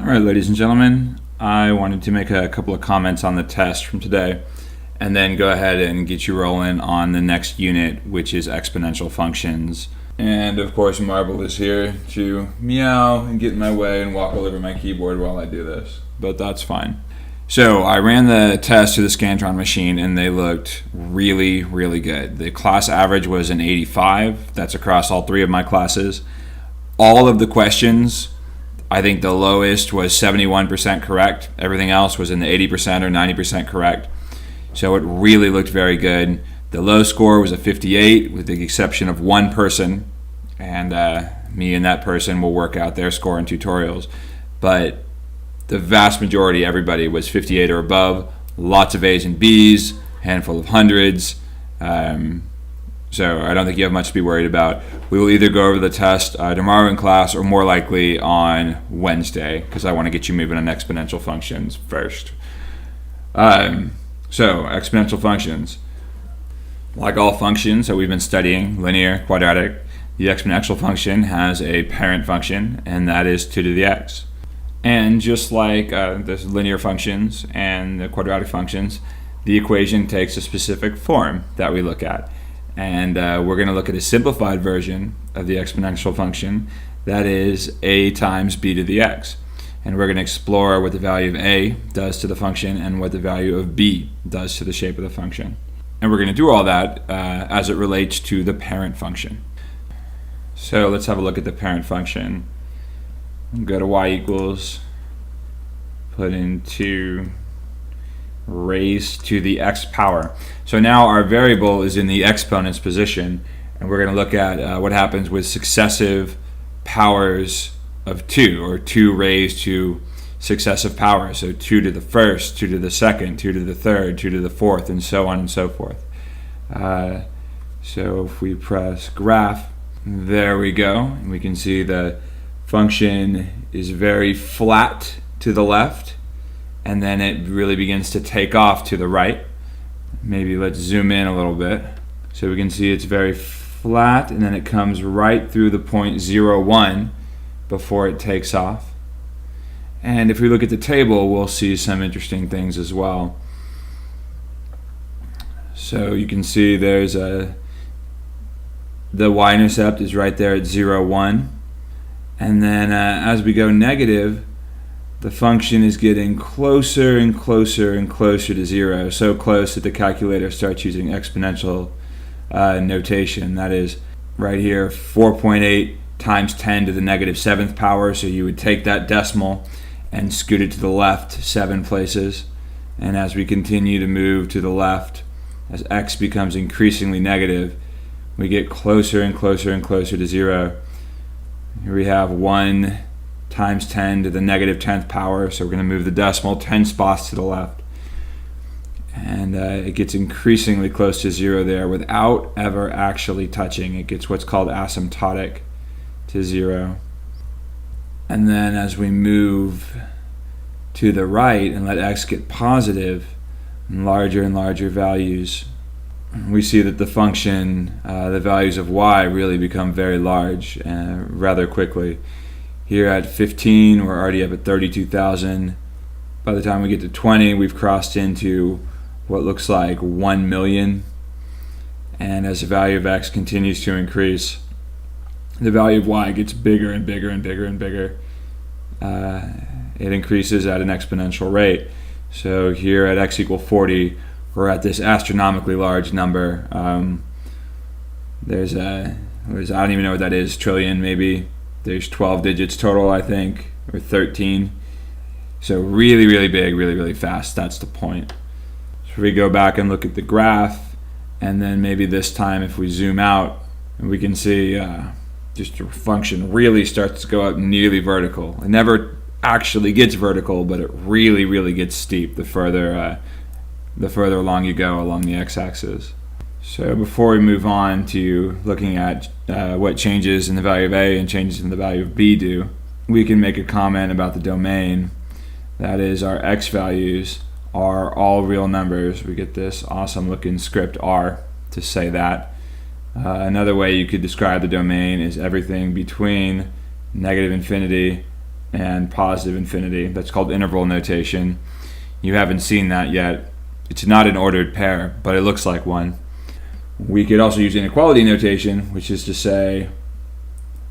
All right, ladies and gentlemen, I wanted to make a couple of comments on the test from today and then go ahead and get you rolling on the next unit, which is exponential functions. And of course, Marble is here to meow and get in my way and walk all over my keyboard while I do this, but that's fine. So I ran the test through the Scantron machine and they looked really, really good. The class average was an 85. That's across all three of my classes. All of the questions, I think the lowest was 71% correct. Everything else was in the 80% or 90% correct. So it really looked very good. The low score was a 58 with the exception of one person, and me and that person will work out their score in tutorials. But the vast majority, everybody, was 58 or above. Lots of A's and B's, handful of hundreds. So I don't think you have much to be worried about. We will either go over the test tomorrow in class or more likely on Wednesday because I want to get you moving on exponential functions first. So exponential functions. Like all functions that we've been studying, linear, quadratic, the exponential function has a parent function, and that is 2 to the x. And just like the linear functions and the quadratic functions, the equation takes a specific form that we look at. And we're going to look at a simplified version of the exponential function, that is a times b to the x. And we're going to explore what the value of a does to the function and what the value of b does to the shape of the function. And we're going to do all that as it relates to the parent function. So let's have a look at the parent function. Go to y equals, put in 2 raised to the x power. So now our variable is in the exponent's position, and we're going to look at what happens with successive powers of 2, or 2 raised to successive powers. So 2 to the first, 2 to the second, 2 to the third, 2 to the fourth, and so on and so forth. So if we press graph, there we go, and we can see the function is very flat to the left, and then it really begins to take off to the right. Maybe let's zoom in a little bit. So we can see it's very flat, and then it comes right through the point 0, 1 before it takes off. And if we look at the table, we'll see some interesting things as well. So you can see there's the y-intercept is right there at 0, 1. And then as we go negative, the function is getting closer and closer and closer to 0, so close that the calculator starts using exponential notation. That is right here, 4.8 times 10 to the negative 7th power. So you would take that decimal and scoot it to the left 7 places. And as we continue to move to the left, as x becomes increasingly negative, we get closer and closer and closer to 0. Here we have 1 times 10 to the negative 10th power, so we're going to move the decimal 10 spots to the left. And it gets increasingly close to 0 there without ever actually touching. It gets what's called asymptotic to 0. And then as we move to the right and let x get positive, and larger values, we see that the function, the values of y really become very large rather quickly. Here at 15, we're already up at 32,000. By the time we get to 20, we've crossed into what looks like 1 million. And as the value of x continues to increase, the value of y gets bigger and bigger and bigger and bigger. It increases at an exponential rate. So here at x equal 40, we're at this astronomically large number. I don't even know what that is, trillion maybe. There's 12 digits total, I think, or 13. So really, really big, really, really fast. That's the point. So we go back and look at the graph, and then maybe this time if we zoom out, we can see just the function really starts to go up nearly vertical. It never actually gets vertical, but it really, really gets steep the further along you go along the x-axis. So before we move on to looking at what changes in the value of a and changes in the value of b do, we can make a comment about the domain. That is, our x values are all real numbers. We get this awesome looking script R to say that. Another way you could describe the domain is everything between negative infinity and positive infinity. That's called interval notation. You haven't seen that yet. It's not an ordered pair, but it looks like one. We could also use inequality notation, which is to say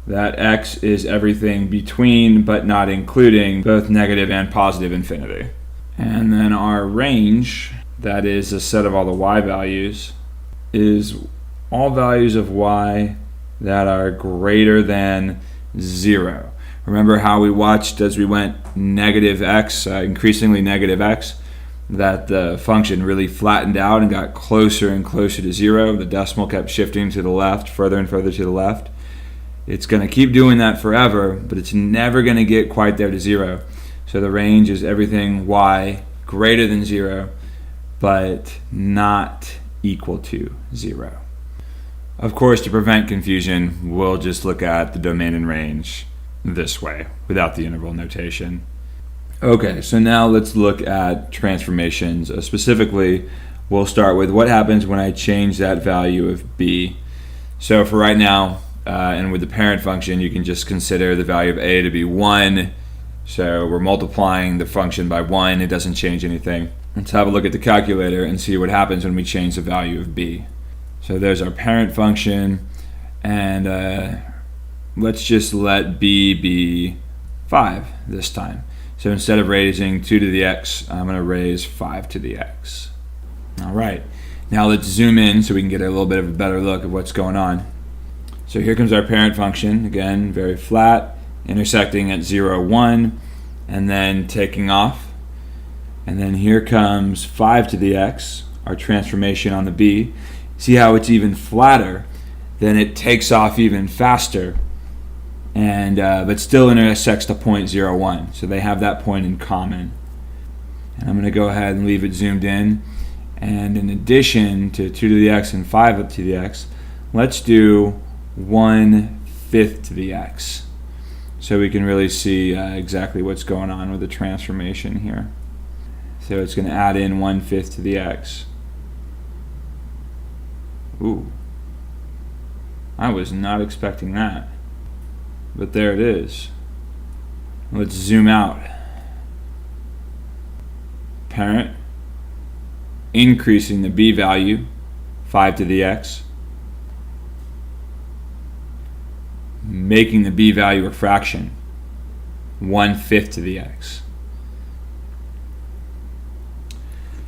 that x is everything between but not including both negative and positive infinity. And then our range, that is a set of all the y values, is all values of y that are greater than 0. Remember how we watched as we went negative x, increasingly negative x, that the function really flattened out and got closer and closer to 0. The decimal kept shifting to the left, further and further to the left. It's going to keep doing that forever, but it's never going to get quite there to 0. So the range is everything y greater than 0, but not equal to 0. Of course, to prevent confusion, we'll just look at the domain and range this way, without the interval notation. Okay, so now let's look at transformations. Specifically, we'll start with what happens when I change that value of b. So for right now, and with the parent function, you can just consider the value of a to be 1. So we're multiplying the function by 1. It doesn't change anything. Let's have a look at the calculator and see what happens when we change the value of b. So there's our parent function, and let's just let b be 5 this time. So instead of raising 2 to the x, I'm going to raise 5 to the x. All right, now let's zoom in so we can get a little bit of a better look at what's going on. So here comes our parent function, again, very flat, intersecting at 0, 1, and then taking off. And then here comes 5 to the x, our transformation on the b. See how it's even flatter, then it takes off even faster, and but still intersects to 0.01. So they have that point in common. And I'm going to go ahead and leave it zoomed in. And in addition to 2 to the x and 5 up to the x, let's do 1/5 to the x. So we can really see exactly what's going on with the transformation here. So it's going to add in 1/5 to the x. Ooh, I was not expecting that, but there it is. Let's zoom out. Parent, increasing the b value, 5 to the x, making the b value a fraction, 1/5 to the x.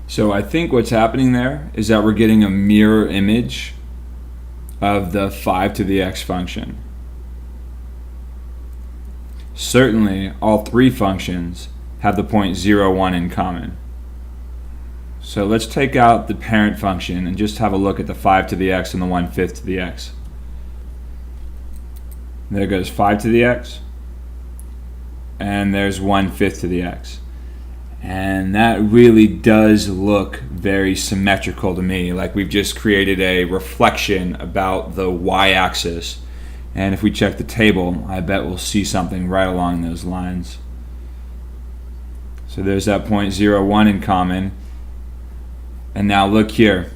So I think what's happening there is that we're getting a mirror image of the 5 to the x function. Certainly, all three functions have the point 0, 1 in common. So let's take out the parent function and just have a look at the 5 to the x and the 1/5 to the x. There goes 5 to the x, and there's 1/5 to the x. And that really does look very symmetrical to me, like we've just created a reflection about the y-axis. And if we check the table, I bet we'll see something right along those lines. So there's that point 0, 1 in common. And now look here.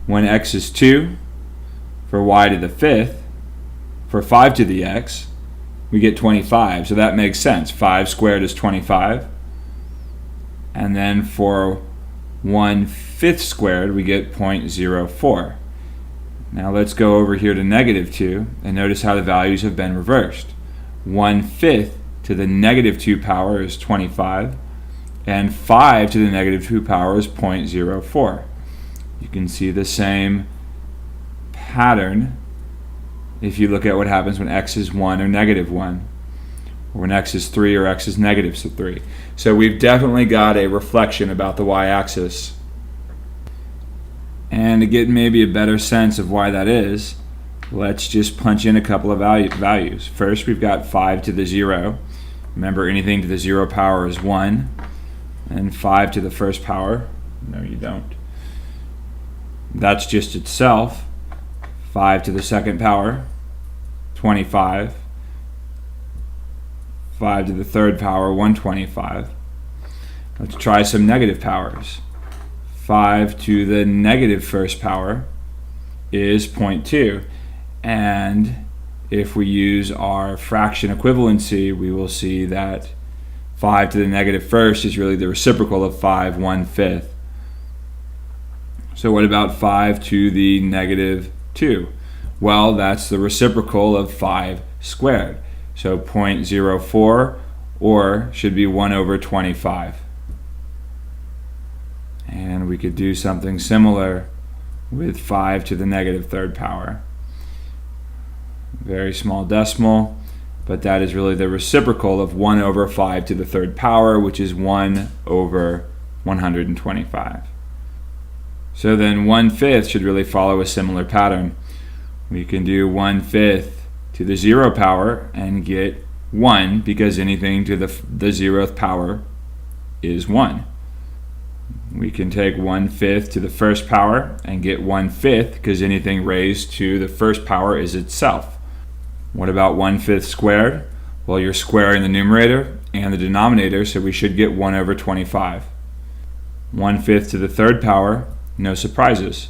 When x is 2, for y to the 5th, for 5 to the x, we get 25. So that makes sense. 5 squared is 25. And then for 1/5 squared, we get 0.04. Now let's go over here to -2 and notice how the values have been reversed. 1/5 to the -2 power is 25, and 5 to the -2 power is 0.04. You can see the same pattern if you look at what happens when x is 1 or -1, or when x is 3 or x is -3. So we've definitely got a reflection about the y-axis. And to get maybe a better sense of why that is, let's just punch in a couple of values. First, we've got 5 to the 0. Remember, anything to the 0 power is 1. And 5 to the first power, no you don't. That's just itself. 5 to the second power, 25. 5 to the third power, 125. Let's try some negative powers. 5 to the -1st power is 0.2. And if we use our fraction equivalency, we will see that 5 to the negative first is really the reciprocal of 5 1/5. So what about 5 to the negative 2? Well, that's the reciprocal of 5 squared. So 0.04, or should be 1 over 25. And we could do something similar with 5 to the negative third power. Very small decimal, but that is really the reciprocal of 1 over 5 to the third power, which is 1 over 125. So then 1/5 should really follow a similar pattern. We can do 1/5 to the 0 power and get 1, because anything to the 0th power is 1. We can take 1/5 to the first power and get 1/5, because anything raised to the first power is itself. What about 1/5 squared? Well, you're squaring the numerator and the denominator, so we should get 1 over 25. 1/5 to the third power, no surprises.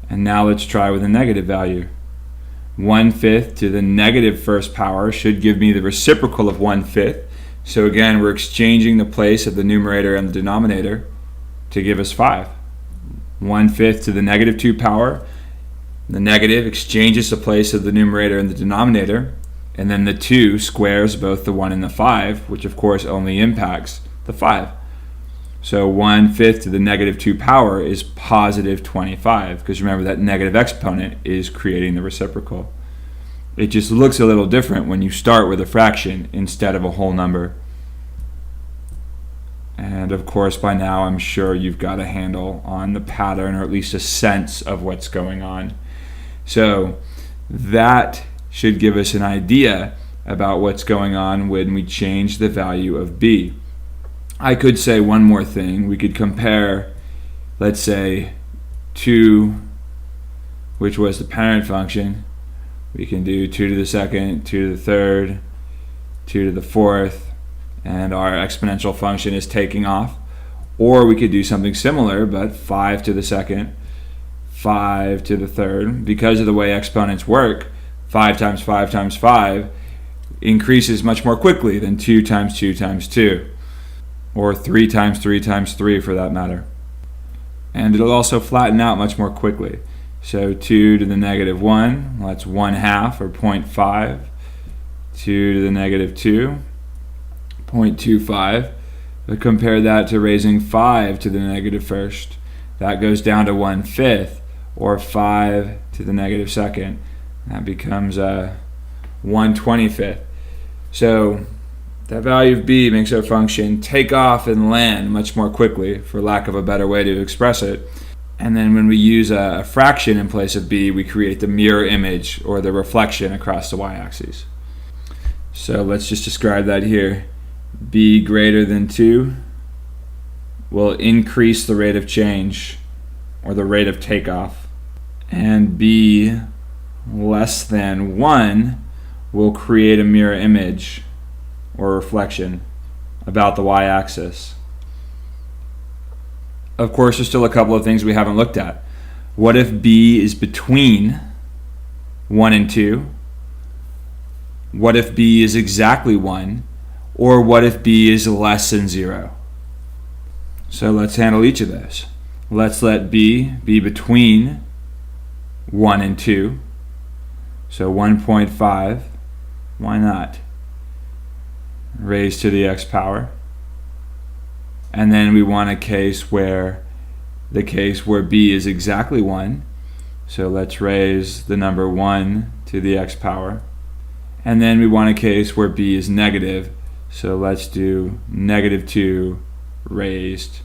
And now let's try with a negative value. 1/5 to the negative first power should give me the reciprocal of 1/5. So again, we're exchanging the place of the numerator and the denominator to give us 5. 1/5 to the negative 2 power, the negative exchanges the place of the numerator and the denominator, and then the 2 squares both the 1 and the 5, which of course only impacts the 5. So 1/5 to the negative 2 power is positive 25, because remember that negative exponent is creating the reciprocal. It just looks a little different when you start with a fraction instead of a whole number. And of course by now I'm sure you've got a handle on the pattern, or at least a sense of what's going on. So that should give us an idea about what's going on when we change the value of b. I could say one more thing. We could compare, let's say, 2, which was the parent function. We can do 2 to the second, 2 to the third, 2 to the fourth, and our exponential function is taking off. Or we could do something similar, but 5 to the second, 5 to the third. Because of the way exponents work, 5 times 5 times 5 increases much more quickly than 2 times 2 times 2, or 3 times 3 times 3 for that matter. And it'll also flatten out much more quickly. So 2 to the negative 1, well, that's 1/2, or 0.5. 2 to the negative 2, 0.25. But compare that to raising 5 to the negative first. That goes down to 1/5, or 5 to the negative second. That becomes 1/25. So that value of b makes our function take off and land much more quickly, for lack of a better way to express it. And then when we use a fraction in place of b, we create the mirror image, or the reflection, across the y-axis. So let's just describe that here. b greater than 2 will increase the rate of change, or the rate of takeoff. And b less than 1 will create a mirror image, or reflection, about the y-axis. Of course, there's still a couple of things we haven't looked at. What if b is between 1 and 2? What if b is exactly 1? Or what if b is less than 0? So let's handle each of those. Let's let b be between 1 and 2. So 1.5, why not? Raised to the x power. And then we want a case where b is exactly 1. So let's raise the number 1 to the x power. And then we want a case where b is negative. So let's do negative 2 raised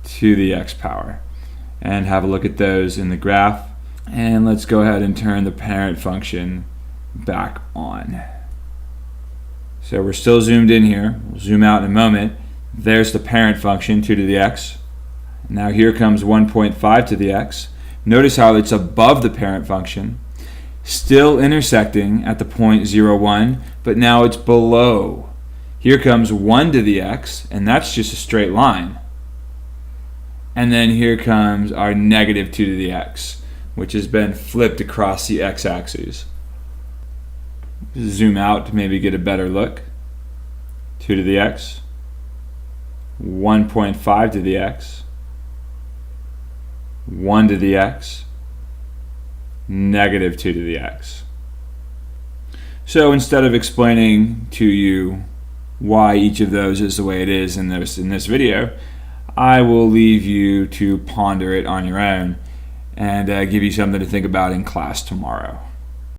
to the x power. And have a look at those in the graph. And let's go ahead and turn the parent function back on. So we're still zoomed in here. We'll zoom out in a moment. There's the parent function, 2 to the x. Now here comes 1.5 to the x. Notice how it's above the parent function, still intersecting at the point 0, 1, but now it's below. Here comes 1 to the x, and that's just a straight line. And then here comes our negative 2 to the x, which has been flipped across the x-axis. zoom out to maybe get a better look. 2 to the x, 1.5 to the x, 1 to the x, negative 2 to the x. So instead of explaining to you why each of those is the way it is in this video, I will leave you to ponder it on your own and give you something to think about in class tomorrow.